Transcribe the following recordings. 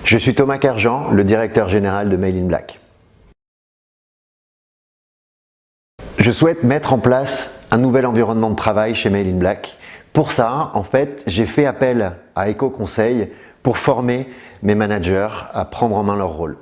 Je suis Thomas Kerjean, le directeur général de Mail in Black. Je souhaite mettre en place un nouvel environnement de travail chez Mail in Black. Pour ça, en fait, j'ai fait appel à EcoConseil pour former mes managers à prendre en main leur rôle.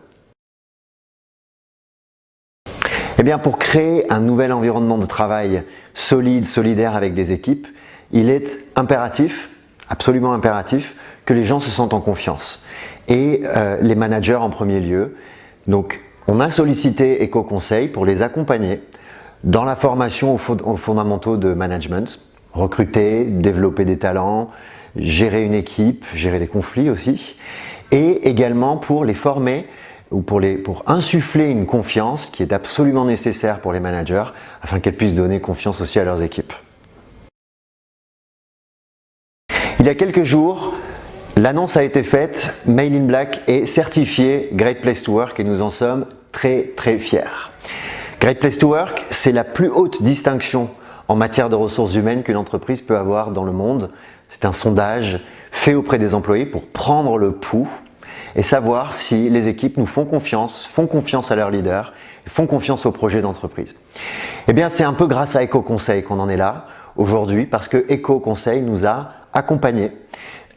Eh bien, pour créer un nouvel environnement de travail solide, solidaire avec des équipes, il est impératif, absolument impératif, que les gens se sentent en confiance. Et les managers en premier lieu. Donc, on a sollicité EcoConseil pour les accompagner dans la formation aux fondamentaux de management, recruter, développer des talents, gérer une équipe, gérer des conflits aussi, et également pour les former ou pour insuffler une confiance qui est absolument nécessaire pour les managers afin qu'elles puissent donner confiance aussi à leurs équipes. Il y a quelques jours, l'annonce a été faite, Mail in Black est certifié Great Place to Work et nous en sommes très fiers. Great Place to Work, c'est la plus haute distinction en matière de ressources humaines qu'une entreprise peut avoir dans le monde. C'est un sondage fait auprès des employés pour prendre le pouls et savoir si les équipes nous font confiance à leurs leaders, font confiance au projet d'entreprise. Eh bien, c'est un peu grâce à EcoConseil qu'on en est là aujourd'hui parce que EcoConseil nous a accompagnés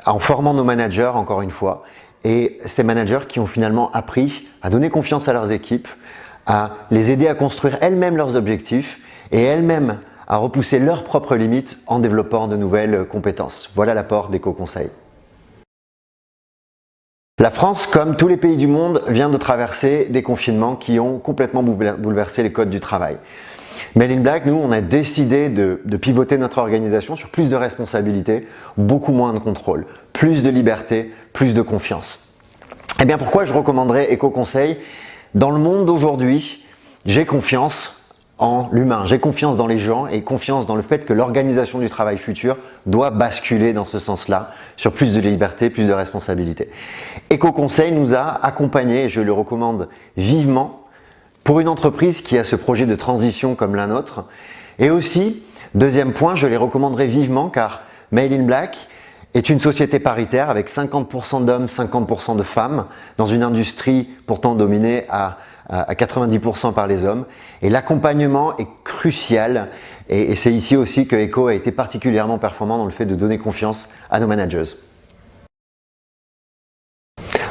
en formant nos managers encore une fois et ces managers qui ont finalement appris à donner confiance à leurs équipes, à les aider à construire elles-mêmes leurs objectifs et elles-mêmes à repousser leurs propres limites en développant de nouvelles compétences. Voilà l'apport d'EcoConseil. La France, comme tous les pays du monde, vient de traverser des confinements qui ont complètement bouleversé les codes du travail. Mail in Black, nous, on a décidé de pivoter notre organisation sur plus de responsabilités, beaucoup moins de contrôle, plus de liberté, plus de confiance. Eh bien, pourquoi je recommanderais EcoConseil? Dans le monde d'aujourd'hui, j'ai confiance en l'humain, j'ai confiance dans les gens et confiance dans le fait que l'organisation du travail futur doit basculer dans ce sens-là, sur plus de liberté, plus de responsabilité. EcoConseil nous a accompagnés, et je le recommande vivement, pour une entreprise qui a ce projet de transition comme la nôtre. Et aussi, deuxième point, je les recommanderais vivement car Mail in Black est une société paritaire avec 50% d'hommes, 50% de femmes dans une industrie pourtant dominée à 90% par les hommes. Et l'accompagnement est crucial et c'est ici aussi que Eco a été particulièrement performant dans le fait de donner confiance à nos managers.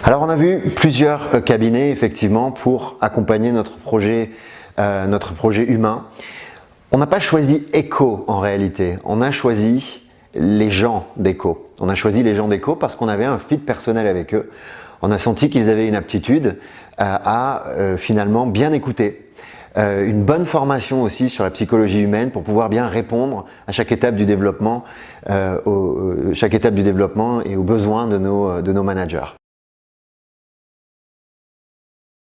Alors on a vu plusieurs cabinets effectivement pour accompagner notre projet humain. On n'a pas choisi Eco en réalité, on a choisi les gens d'Eco. On a choisi les gens d'Eco parce qu'on avait un fit personnel avec eux. On a senti qu'ils avaient une aptitude à finalement bien écouter, une bonne formation aussi sur la psychologie humaine pour pouvoir bien répondre à chaque étape du développement, et aux besoins de nos managers.